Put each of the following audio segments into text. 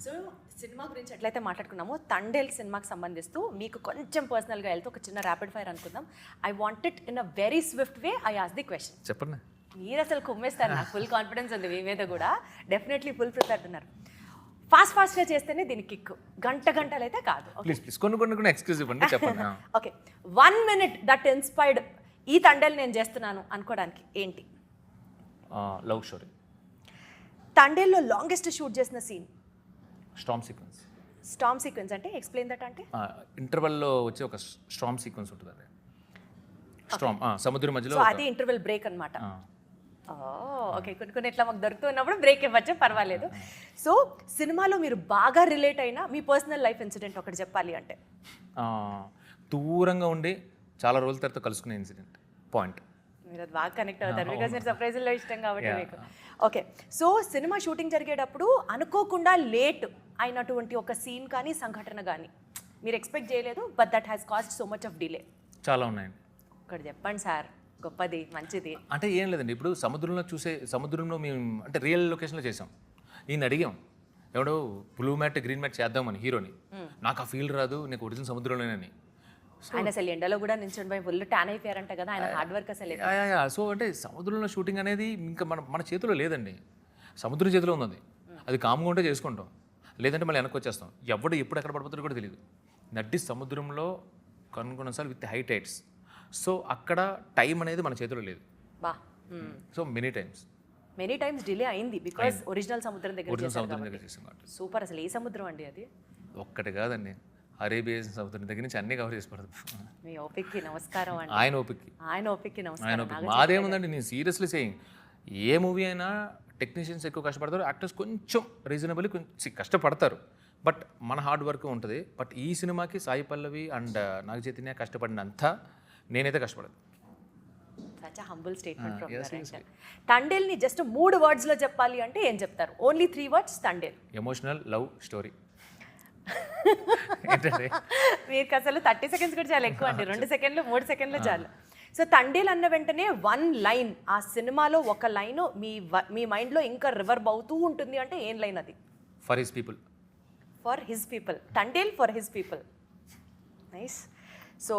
So cinema గురించి ఎట్లయితే మాట్లాడుకున్నామో తండేల్ సినిమాకి సంబంధిస్తూ మీకు కొంచెం పర్సనల్గా వెళ్తే ఒక చిన్న ర్యాపిడ్ ఫైర్ అనుకుందాం. I want it in a very swift way. I ask the question. చెప్పండి. మీరు అసలు కుమ్మేస్తారు, నాకు ఫుల్ కాన్ఫిడెన్స్ ఉంది మీ మీద కూడా. డెఫినెట్లీ ఫుల్ ప్రిపేర్డ్ ఉన్నారు. ఫాస్ట్గా చేస్తేనే దీనికి కిక్, గంటలు అయితే కాదు. ప్లీజ్ కొన్ని ఎక్స్క్యూజ్ ఇవ్వండి, చెప్పండి. ఓకే, 1 minute దట్ ఇన్స్పైర్డ్ ఈ తండేల్ నేను చేస్తున్నాను అనుకోవడానికి ఏంటి? Love story. తండేల్లో లాంగెస్ట్ షూట్ చేసిన సీన్? స్టామ్ సీక్వెన్స్ అంటే ఎక్స్ప్లెయిన్ దట్ అంటే ఇంటర్వెల్లో వచ్చే ఒక స్టామ్ సీక్వెన్స్ ఉంటుంది. అది స్టామ్ సముద్రం మధ్యలో. సో అది ఇంటర్వెల్ బ్రేక్ అన్నమాట. ఓకే, కొన్ని ఇట్లా మాకు దొరుకుతున్నప్పుడు బ్రేక్ ఇవ్వచ్చు, పర్వాలేదు. సో సినిమాలో మీరు బాగా రిలేట్ అయిన మీ పర్సనల్ లైఫ్ ఇన్సిడెంట్ ఒకటి చెప్పాలి అంటే? దూరంగా ఉండి చాలా రోజుల తర్వాత కలుసుకునే ఇన్సిడెంట్ పాయింట్. మీరు అది బాగా కనెక్ట్ అవుతారు, బికాస్ మీరు సర్ప్రైజ్లో ఇష్టం కాబట్టి మీకు. ఓకే, సో సినిమా షూటింగ్ జరిగేటప్పుడు అనుకోకుండా లేట్ అయినటువంటి ఒక సీన్ కానీ సంఘటన కానీ మీరు ఎక్స్పెక్ట్ చేయలేదు, but that has cost so much of delay? చాలా ఉన్నాయండి. ఒకటి చెప్పండి సార్, గొప్పది, మంచిది. అంటే ఏం లేదండి, ఇప్పుడు సముద్రంలో మేము అంటే రియల్ లొకేషన్లో చేసాం. ఈయన అడిగాం, ఎవడో బ్లూ మ్యాట్ గ్రీన్ మ్యాట్ చేద్దామని హీరోని. నాకు ఆ ఫీల్ రాదు, నీకు ఒరిజినల్ సముద్రంలోనేనని. ఆయన అసలు ఎండలో కూడా నిల్చొని పోయి ఫుల్ ట్యాన్ అయిపోయారంట కదా, ఆయన హార్డ్ వర్క్ అసలు. సో అంటే సముద్రంలో షూటింగ్ అనేది ఇంకా మన చేతిలో లేదండి, సముద్రం చేతిలో ఉన్నది. అది కామ్గా ఉంటే చేసుకుంటాం, లేదంటే మళ్ళీ వెనక్కి వచ్చేస్తాం. ఎవడు ఎప్పుడు ఎక్కడ పడిపోతాడో కూడా తెలియదు. నడ్డి సముద్రంలో కొన్నిసార్లు విత్ హై టైడ్స్. సో అక్కడ టైం అనేది మన చేతిలో లేదు. సో మెనీ టైమ్స్ డిలే అయింది బికాస్ ఒరిజినల్ సముద్రం దగ్గర చేసాం. సూపర్. అసలు ఏ సముద్రం అండి అది? ఒక్కటి కాదండి, అరేబియన్ సముద్రం దగ్గర నుంచి అన్ని కవర్ చేసి పడదు. మీ ఓపిక్కి నమస్కారం అండి. ఆయన ఓపిక్కి నమస్కారం. మాదేముందండి, నేను సీరియస్లీ సేయింగ్, ఏ మూవీ అయినా టెక్నీషియన్స్ ఎక్కువ కష్టపడతారు, యాక్టర్స్ కొంచెం రీజనబుల్లీ కొంచెం కష్టపడతారు, బట్ మన హార్డ్ వర్క్ ఉంటుంది. బట్ ఈ సినిమాకి సాయి పల్లవి అండ్ నాగ చైతన్య కష్టపడినంత నేనైతే కష్టపడదు. Such a humble statement from your end. తండేల్ని జస్ట్ 3 wordsలో చెప్పాలి అంటే ఏం చెప్తారు? Only 3 words Thandel. Emotional love story. మీకు అసలు 30 seconds కూడా చాలా ఎక్కువ అండి, 2 seconds 3 seconds చాలు. సో తండేల్ అన్న వెంటనే 1 line, ఆ సినిమాలో ఒక లైన్ మీ మైండ్లో ఇంకా రివర్బ్ అవుతూ ఉంటుంది అంటే ఏం లైన్ అది? For his people. Thandel for his people. Nice. So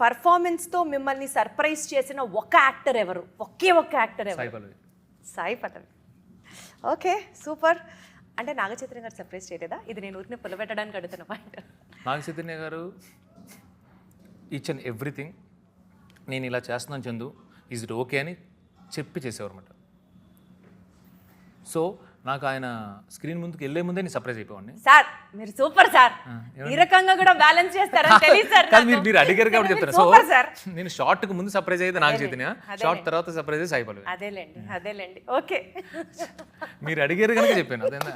పర్ఫార్మెన్స్తో మిమ్మల్ని సర్ప్రైజ్ చేసిన ఒక యాక్టర్ ఎవరు? ఒకే ఒక్క యాక్టర్ ఎవరు? సాయి పల్లవి. Okay, super. అంటే నాగ చైతన్య గారు సర్ప్రైజ్ చేయలేదా? ఇది నేను ఊరిని పుల్లబెట్టడానికి అడుగుతున్న పాయింట్. నాగ చైతన్య గారు ఈచ్ అండ్ ఎవ్రీథింగ్ నేను ఇలా చేస్తున్నాను చందు, ఈజ్ ఇట్ ఓకే అని చెప్పి చేసేవారు అన్నమాట. సో నాకు ఆయన స్క్రీన్ ముందుకు వెళ్ళే ముందే నేను సర్ప్రైజ్ అయిపోయాను. సార్ మీరు సూపర్ సార్, ఈ రకంగా కూడా బ్యాలెన్స్ చేస్తారని తెలియదు సార్. మీరు అడిగారు కాబట్టి చెప్తాను. సో నేను షార్ట్ కు ముందు సర్ప్రైజ్ అయితే నాగ చైతన్య, షార్ట్ తర్వాత సర్ప్రైజ్ అయితే సాయి పల్లవి. అదేలేండి. ఓకే, మీరు అడిగారు కనుక చెప్పాను. అదేనా?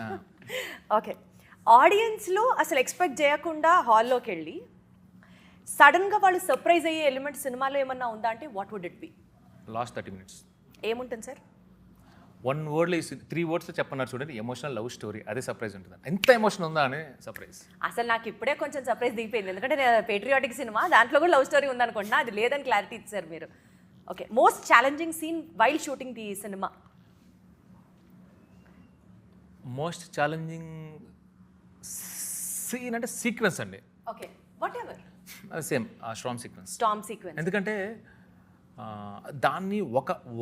ఓకే, ఆడియన్స్లో అసలు ఎక్స్పెక్ట్ చేయకుండా హాల్లోకి వెళ్ళి సడన్గా వాళ్ళు సర్ప్రైజ్ అయ్యే ఎలిమెంట్ సినిమాలో ఏమన్నా ఉందా అంటే what would it be? Last 30 minutes ఏముంటుంది సార్? 1 word 3 words చెప్పన్నారు చూడండి, ఎమోషనల్ లవ్ స్టోరీ. అదే సర్ప్రైజ్ ఉంటుంది. ఎంత ఎమోషన్ ఉందా అనే సర్ప్రైజ్. అసలు నాకు ఇప్పుడే కొంచెం సర్ప్రైజ్ దిగిపోయింది, ఎందుకంటే పేట్రియాటిక్ సినిమా, దాంట్లో కూడా లవ్ స్టోరీ ఉందనుకుంటున్నా, అది లేదని క్లారిటీ ఇచ్చారు మీరు. Okay, most challenging scene while shooting the cinema? Most challenging scene అంటే సీక్వెన్స్ అండి. Okay, whatever. Same storm sequence. ఎందుకంటే దాన్ని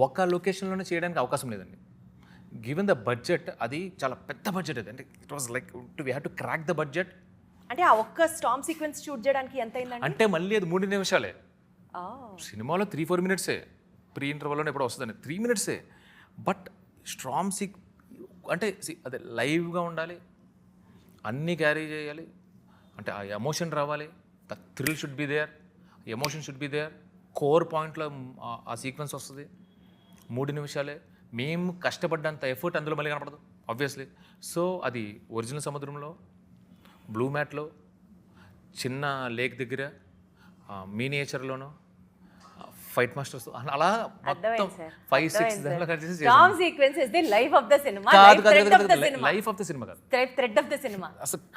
ఒక లొకేషన్లోనే చేయడానికి అవకాశం లేదండి. గివెన్ ద బడ్జెట్, అది చాలా పెద్ద బడ్జెట్ అది. అంటే it was like we have to crack the budget. అంటే ఆ ఒక్క స్టామ్ సీక్వెన్స్ షూట్ చేయడానికి ఎంత అయిందండి? అంటే మళ్ళీ అది 3 నిమిషాలే. సినిమాలో 3-4 minutes ప్రీ ఇంటర్వల్లోనే ఎప్పుడో వస్తుందండి, 3 minutes. బట్ స్టామ్ అంటే అదే లైవ్గా ఉండాలి, అన్నీ క్యారీ చేయాలి, అంటే ఆ ఎమోషన్ రావాలి, the thrill should be there, emotion should be there. Core పాయింట్లో ఆ సీక్వెన్స్ వస్తుంది, 3 నిమిషాలే. మేము కష్టపడ్డంత ఎఫర్ట్ అందులో మళ్ళీ కనపడదు ఆబ్వియస్లీ. సో అది ఒరిజినల్ సముద్రంలో, బ్లూ మ్యాట్లో, చిన్న లేక్ దగ్గర, మినియేచర్లోనో, ఫైట్ మాస్టర్స్, అలా మొత్తం 5-6 దాంట్లో కట్ చేసి storm sequence is the life of the cinema. Life of the cinema కాదు, thread of the cinema,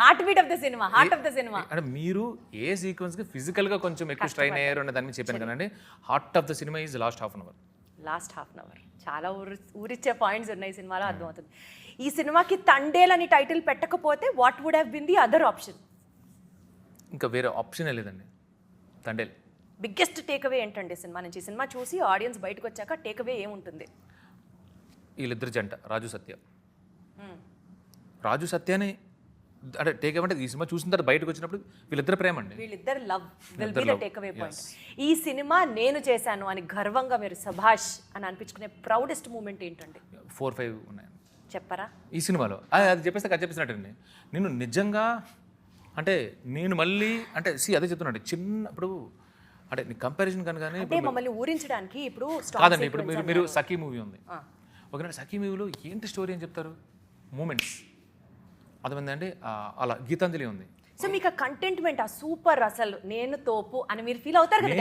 heart beat of the cinema, heart of the cinema. అంటే మీరు ఏ సీక్వెన్స్ కి ఫిజికల్ గా కొంచెం ఎక్కువ స్ట్రైన్ అయ్యారు అనే దాన్ని చెప్పాను కదండి. Heart of the cinema is last half an hour. చాలా ఊరిచ్చే పాయింట్స్ ఉన్నాయి సినిమాలో, అర్థమవుతుంది. ఈ సినిమాకి తండేల్ అని టైటిల్ పెట్టకపోతే what would have been the other option? ఇంకా వేరే ఆప్షనే లేదండి. తండేల్. బిగ్గెస్ట్ టేక్అవే ఏంటండి సినిమా నుంచి? సినిమా చూసి ఆడియన్స్ బయటకు వచ్చాక టేక్అవే ఏముంటుంది? వీళ్ళిద్దరు జంట రాజు సత్య. రాజు సత్యని అంటే టేక్అవే అంటే ఈ సినిమా చూసిన తర్వాత బయటకు వచ్చినప్పుడు వీళ్ళిద్దరు ప్రేమ అండి. వీళ్ళిద్దరు love will be the takeaway point. ఈ సినిమా నేను చేశాను అని గర్వంగా మీరు సభాష్ అని అనిపించుకునే ప్రౌడెస్ట్ మూమెంట్ ఏంటండి? 4-5 ఉన్నాయి చెప్పరా ఈ సినిమాలో. అది చెప్పేస్తే అది చెప్పేసినట్టండి. నేను నిజంగా అంటే నేను మళ్ళీ అంటే అదే చెప్తున్నాను చిన్నప్పుడు అంటే నీ కంపారిజన్ కనుకనే అంటే మమ్మల్ని ఊరించడానికి ఇప్పుడు కాదండి. ఇప్పుడు మీరు సఖీ మూవీ ఉంది, ఓకేనా? సఖీ మూవీలో ఏంటి స్టోరీ అని చెప్తారు? మూమెంట్స్ అర్థమైందండి. అలా గీతాంజలి ఉంది. సో మీకు కంటెంట్మెంట్ ఆ సూపర్ అసలు నేను తోపు అని మీరు ఫీల్ అవుతారు కదా?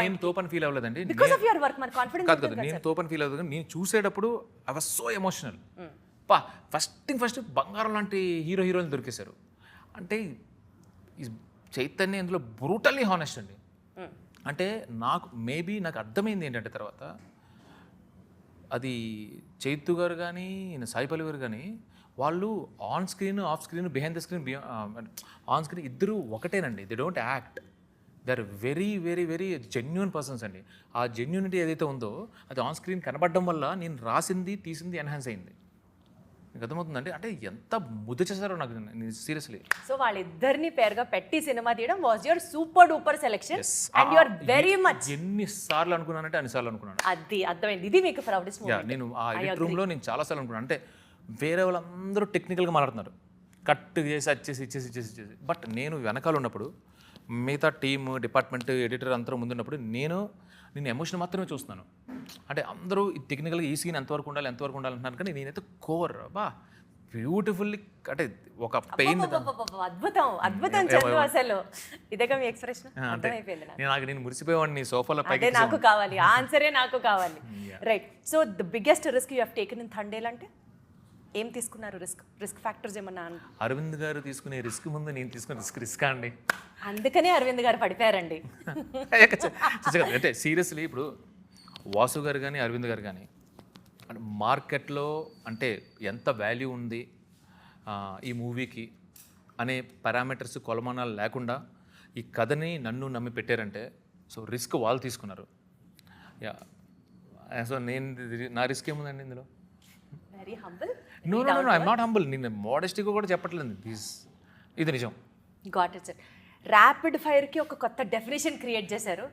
నేను తోపని ఫీల్ అవ్వలేదండి. Because of your work. మన కాన్ఫిడెన్స్ కాదు నేను తోపని ఫీల్ అవ్వదు. నేను చూసేటప్పుడు I was so emotional. First బంగారం లాంటి హీరోయిన్లు దొరికేశారు. అంటే ఈ చైతన్య ఇందులో బ్రూటల్లీ హానెస్ట్ అండి. అంటే నాకు అర్థమైంది ఏంటంటే తర్వాత అది చైతు గారు కానీ సాయిపల్లి గారు కానీ వాళ్ళు on screen off screen behind the screen on screen ఇద్దరు ఒకటేనండి. They don't act. They are very very very genuine persons అండి. ఆ జెన్యూనిటీ ఏదైతే ఉందో అది ఆన్ స్క్రీన్ కనబడడం వల్ల నేను రాసింది తీసింది ఎన్హాన్స్ అయింది. మీకు అర్థమవుతుందండి. అంటే ఎంత ముద్ద చేశారో నాకు సీరియస్లీ. సో వాళ్ళిద్దరిని పేరుగా పెట్టి సినిమా తీయడం was your super duper selection and you are very much. ఎన్నిసార్లు అనుకున్నానంటే అన్నిసార్లు అనుకున్నాను. అది అర్థమైంది. ఇది మీకు ప్రౌడెస్ట్ మూమెంట్. నేను ఆ ఎడిట్ రూమ్లో నేను చాలాసార్లు అనుకున్నాను. అంటే వేరే వాళ్ళందరూ టెక్నికల్గా మాట్లాడుతున్నారు, కట్ చేసి ఇచ్చేసి బట్ నేను వెనకాల ఉన్నప్పుడు మిగతా టీమ్ డిపార్ట్మెంట్ ఎడిటర్ అందరూ ముందున్నప్పుడు నేను ఎమోషన్ మాత్రమే చూస్తున్నాను. అంటే అందరూ టెక్నికల్గా ఈ సీన్ ఎంతవరకు ఉండాలి అంటున్నారు, కానీ నేనైతే కోర్ బ్యూటిఫుల్లీ అంటే ఒక పెయిన్. అద్భుతం చందు అసలు. ఇదేగా మీ ఎక్స్ప్రెషన్ అర్థమైపోయింది. నేను మురిసిపోయేవాడిని సోఫాలో అదే నాకు కావాలి, ఆన్సరే నాకు కావాలి. Right. So the biggest risk you have taken in Thandel అంటే ఏం తీసుకున్నారు? రిస్క్ ఫ్యాక్టర్స్ ఏమన్నా? అరవింద్ గారు తీసుకునే రిస్క్ ముందు నేను తీసుకునే రిస్క్ అండి. అందుకనే అరవింద్ గారు పడిపోయారండి. అంటే సీరియస్లీ ఇప్పుడు వాసు గారు కానీ అరవింద్ గారు కానీ అంటే మార్కెట్లో అంటే ఎంత వాల్యూ ఉంది ఈ మూవీకి అనే పారామీటర్స్ కొలమానాలు లేకుండా ఈ కథని నన్ను నమ్మి పెట్టారంటే సో రిస్క్ వాళ్ళు తీసుకున్నారు. యా. సో నా రిస్క్ ఏముందండి ఇందులో? Very humble. No I'm not humble. నేను మోడెస్టీగా కూడా చెప్పట్లేదు. ఇది నిజం. Got it sir. ర్యాపిడ్ ఫైర్కి ఒక కొత్త డెఫినేషన్ క్రియేట్ చేశారు.